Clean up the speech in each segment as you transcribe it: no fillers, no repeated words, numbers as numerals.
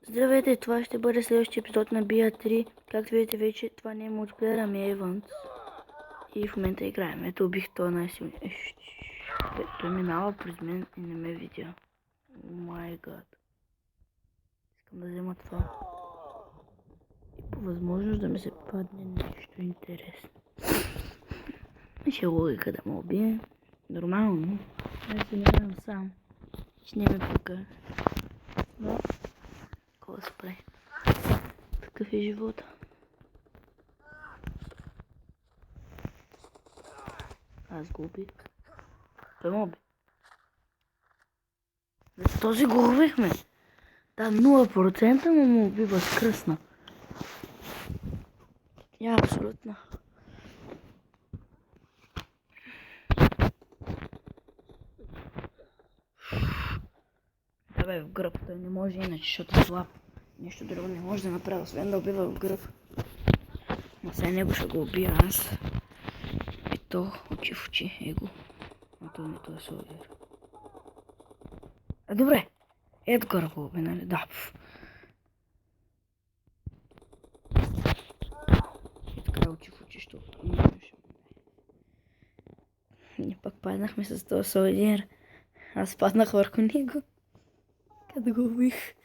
Здравейте, това ще бъде следващия епизод на BIA 3. Както видите вече, това не е мултиплеер, ами е Evans. И в момента играем. Ето убих това най-силния. Той минава през мен и не ме видя. О май гад. Искам да взема това. И по възможност да ми се падне нещо интересно. Ще логика да ме убие. Нормално. Аз си не играм сам. Ще не ме пука. Но, какво се прави? Такъв е живота. Аз го убих. Той ме уби. Този го убихме. Да, 0% му уби възкръсна. Я, абсолютно. Да бе, в гръб. Той не може иначе, защото е слаб. Нещо друго не може да направя, освен да убива в гръб. Но сега него ще го убия аз. И то очи в очи, его. А то не, то е солдер. Добре. Едгар го уби, нали? Да. И така очи в очи, защото ние пак паднахме с този солдер. Аз паднах върху него. Къде го убих.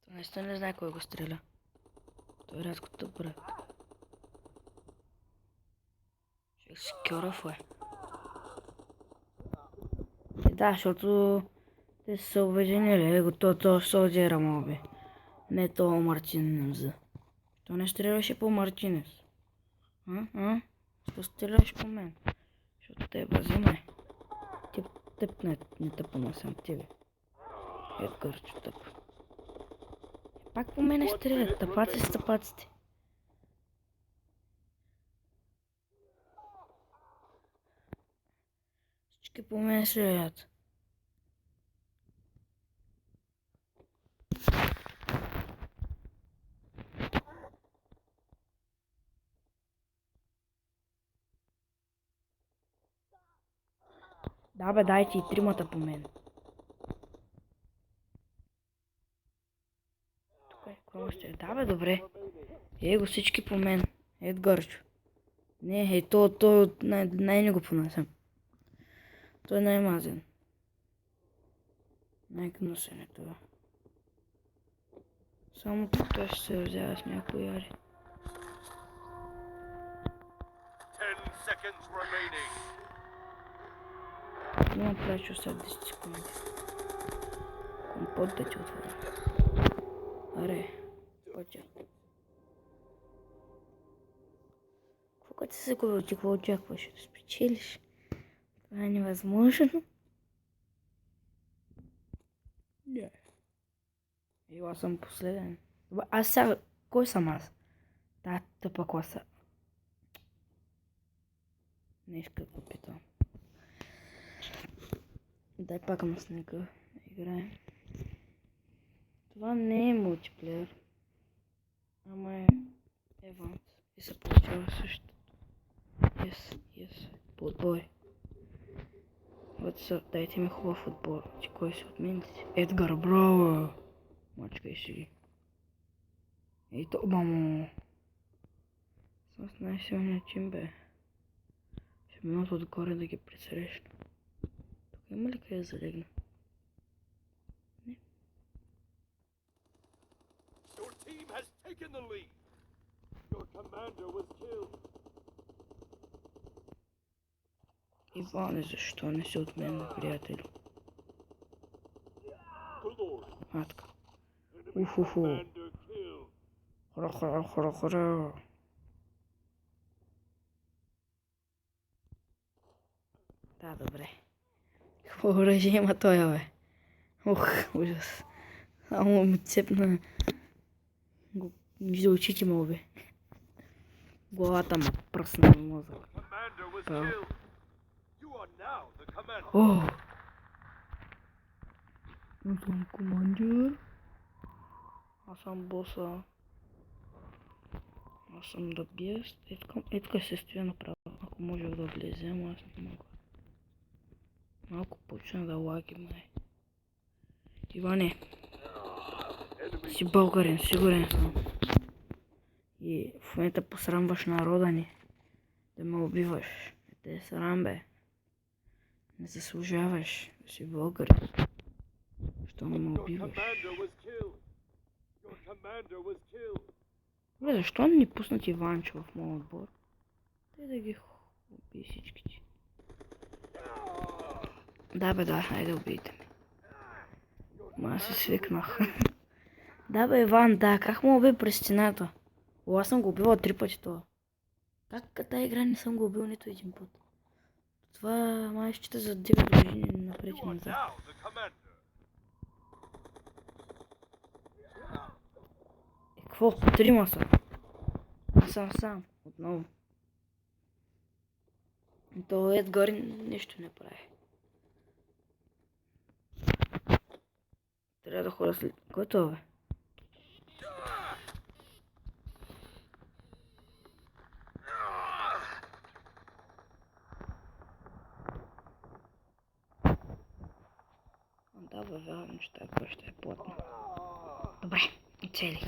Наистина не знае кой го стреля. Той е рядко тъп, брат. Човек си кьорав е. Да, защото те са се обединили. Его, то солдера му уби. Не то Мартинез. То не стреляше по Мартинез. Що стреляш по мен? Защото те взимай. Тъп не тъпна съм тебе. Едгарчо тъп. Пак по мене стрелят. Тъпаци с тъпаците. Всички по мене стрелят. Да бе, дайте и тримата по мен. Тук е, кой още? Да бе, добре. Его всички по мен. Едгарчо. Не, то най-не го понасям. Той е най-мазен. Най-гнусен е това. Само тук той ще се взява с някой яри. 10 seconds remaining. Няма плачу след 10 секунди. Компот да ти отворя. Аре, почай. Какво ти се говори, ти какво очакваш? Да спечелиш? Това е невъзможно. Не. Ела съм последен. Аз сега... Кой съм аз? Да, тъпа класа. Не иска да питам. Дай пак на снега. Играем. Това не е мултиплеер. Ама е Evans. И се получава същото. Yes. Подбой. Вот дайте ми хубав отбор. Ти кой си от мен? Едгар, браво! Мачкай си ги. Ей то, мамо! С най-силния тим, бе. Ще минат отгоре да ги пресрещна. Тук има ли къде да залегна? Не. Your team has taken the lead. Your commander was killed. Иване, защо не си от мен, приятелю? Матка. Ухуху. Хора. Да, добре. Какво оръжие има той, бе? Ужас. Само ми цепна... Вижда очите му, бе. Главата ма пръсна на мозък. О! Аз съм командир. Аз съм боса. Аз съм да биест. Етка се стоя направо. Ако можех да влезем, аз не мога. Малко почна да лаги, май. Иване, си българин, сигурен съм. И в момента посрамваш народа ни. Да ме убиваш. Те е срам, бе. Не заслужаваш да си българин. Що не ме Your убиваш? commander was killed. Your commander was killed. Бе, защо не ни пуснат Иванчо в моят отбор? Те да ги уби всичките. Да, бе, да, хайде убийте ме. Ма аз се свикнах. Да, бе, Иван, да, как му уби през стената? О, аз съм го убивал 3 пъти това. Как тази игра не съм го убил нито един път? Това май счита за 9 години напред You и are назад. now the commander. Какво? Трима са. Аз съм сам. Отново. И то Едгар нищо не прави. Трябва да ходя след... Кой е това, бе? Да, бе, вярвам, че тази къща е плътна. Добре, и цели.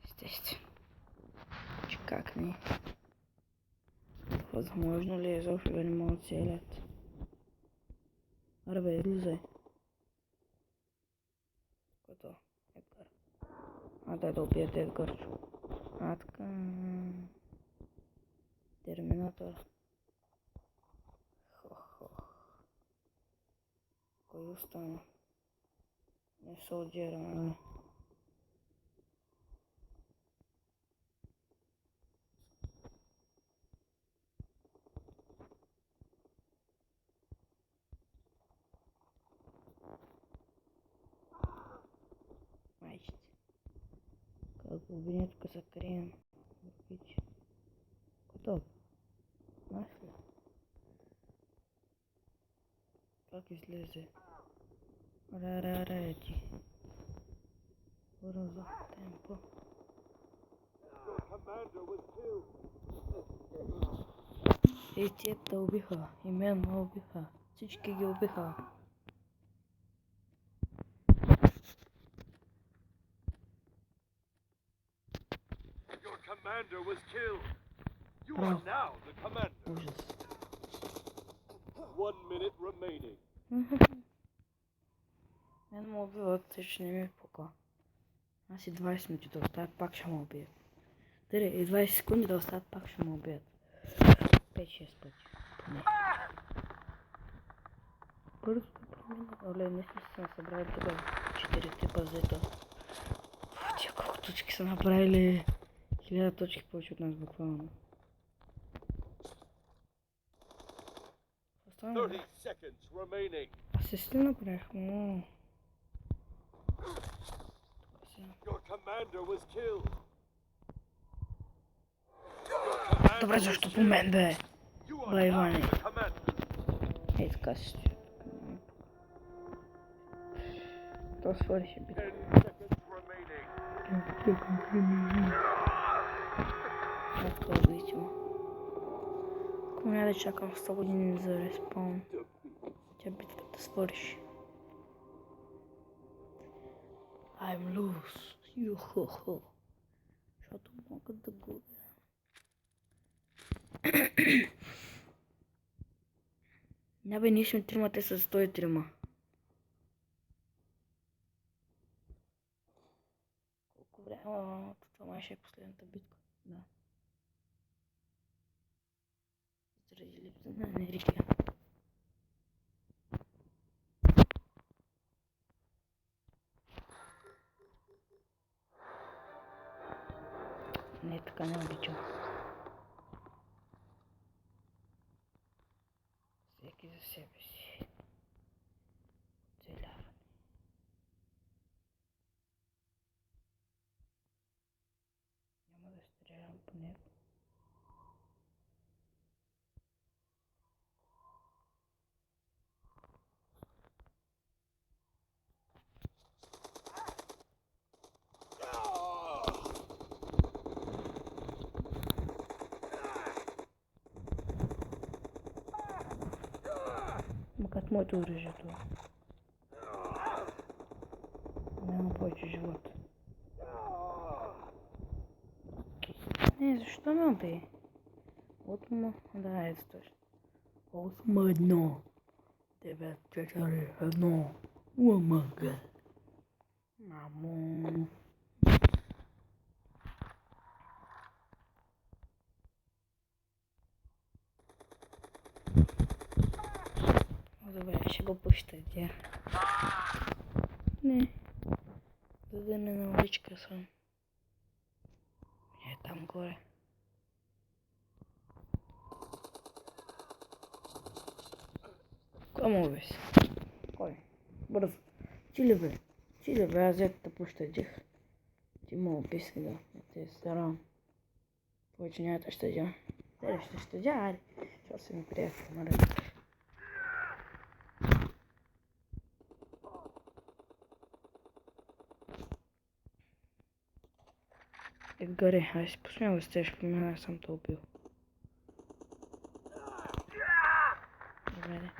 Естествено. Че как не? Възможно ли е изобщо да не могат целят? Аре бе, излизай. Кото? Едгар. Дай да убият Едгарчо. Така. Терминатор. Хо-хо. Кой остана? Не солджера, нали? Майчите. Как го обвинят, тук се крием. Върбичи. Готов. Знаеш ли? Как излезе? Ра-ра-ра-ти. Бързо. Темпо. Your commander was killed. И теб те убиха. И мен ме убиха. Всички ги убиха. Your commander was killed. You Bro. are now the commander. Ужас. 1 minute remaining. Мен ме убиват, ще не ми пука. Аз и 20 минути да оставят, пак ще ме убият. Дали, и 20 секунди да оставят, пак ще ме убият. 5-6 пъти. Поне. Бързо промина. Оле, не сме събрали тук 4 типа зета. Тя колко точки са направили. 1000 точки повече от нас буквално. 30 seconds remaining. Асисти направихме. Your commander was killed. Your commander Добре, was защо по killed. мен, бе? You are Бай, now Иване. the commander. Ей, така си. То свърши бит. 10 seconds remaining. Как това обичам. Ако няма да чакам 100 години за респаун. Тя битката свърши. I'm loose. Йо-хо-хо. Защото мога да губя. Не бе, ние сме трима, те са 103. Колко време? Това май ще е последната битка. Да. Заради липса на енергия. Не, така не обичам. Всеки за себе си. Оцеляване. Няма да стрелям по него. моето оръжието. Няма повече живот. Не, защо ме бе? Да, ето точно. 8-1. 9-4-1. Умага. Мамо. Добре, ще го пощадя. Не. За да не навличка съм. Е, там горе. Кой му бе си? Кой? Бързо. Чили бе, аз ето те пощадих. Ти му уби сега. Не те старам. Повече няма да щадя. Ще щадя, аре. Що се ми приятел, нали? Едгаре, ай си посмял да стеш по мен, аз съм те убил. Добре.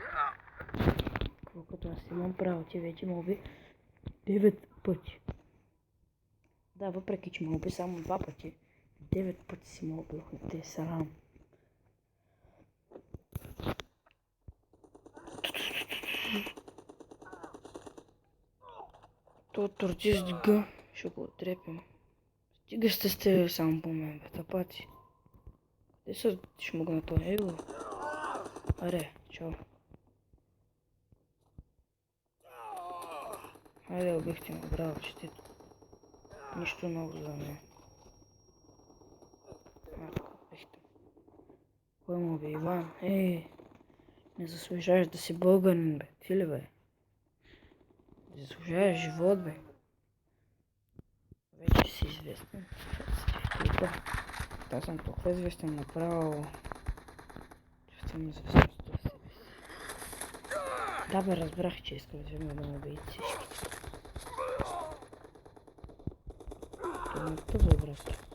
Колкото аз имам право, ти вече ме уби 9 пъти. Да, въпреки че ме уби само 2 пъти, 9 пъти си ме убил, не те срам. То турчи с г, ще го отрепим. Стига ще сте само по мен, бе, тапаци. Къде са шмугнато? Его. Аре, чао. Хайде, убихте ме, браво, честито. Нищо много за мен. Марко, убихте. Кой му бе, Иван? Ей, не заслужаваш да си българин, бе. Ти ли, бе? Не заслужаваш живот, бе. Вече си известен. Аз съм толкова известен направо. Чувствам известността в себе си. Да бе, разбрах, че иска да взема да ме убият всички. Това е тъпо, брат.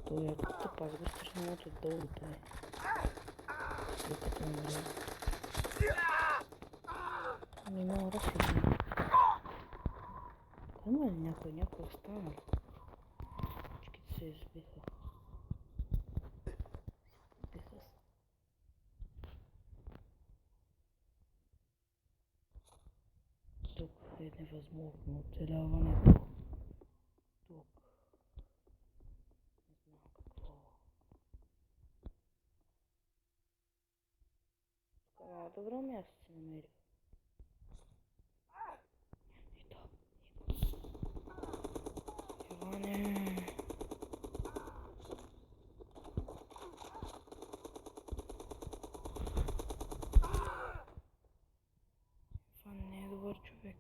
Това е тъпо, аз го стръжна от отдолу, бе. Докато умря. Не мога да се взема. Има ли някой останал? Всичките се избиха. Тук е невъзможно оцеляването. Тук. Не знам какво. Тук е много добро място си намерих. И то. Иване. Иван не е добър човек.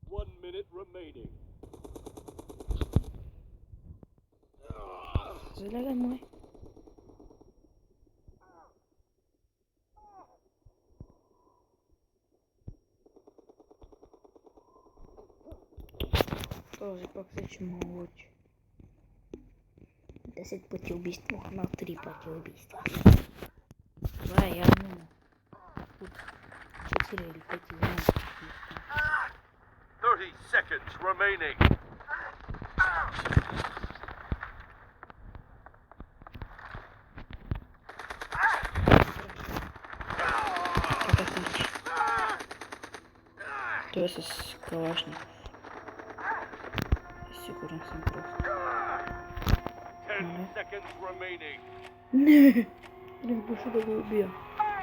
1 minute remaining. Залягай, мой. Този пък вече ме лучи. 10 пъти убийство, на 3 пъти убийство. Това е явно. 4 или 5 знам. 30 seconds remaining. Това е с калашник. Сигурен съм просто. 10 seconds remaining. Не! Не беше да го убия.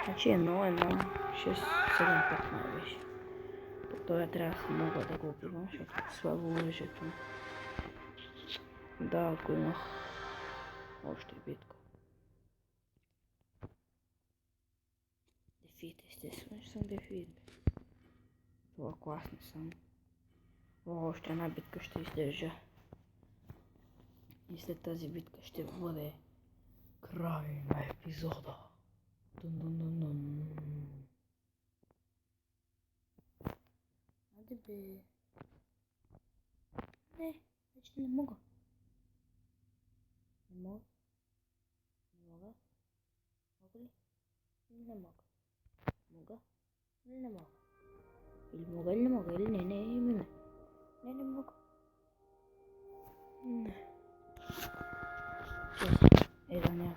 Значи 6-7 пък май беше. Това трябва да си мога да го убивам, защото е слабо оръжието. Да, ако имах още битка. Дефит, естествено, че съм дефит. Това клас не съм. Още една битка ще издържа. И след тази битка ще бъде край на епизода. Дун-дун-дун-дун. Аде бе. Не, вече не мога. Не мога. Не мога. Мога ли? Не мога. Мога? Или не мога? Или мога, или не мога, или не. Не мога. Не. Честно. Да няма.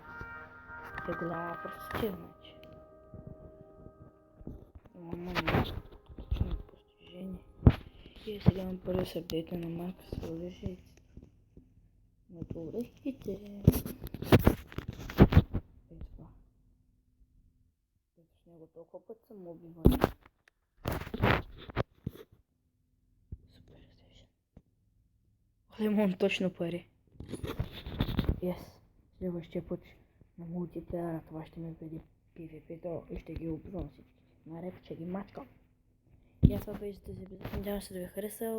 Е голяма простотия, значи. Ама не. Точно постижение. И сега имам първи с апдейта на Марка с оръжието. На оръжите. Ето това. Ето с него толкова път съм убивал. Супер сешен. Имам точно пари. Yes. Следващия път на мултиплеера това ще ме бъде PvP-то и ще ги убивам всички. Наред ще ги мачкам. И аз това беше тази епизод. Надявам се да ви хареса.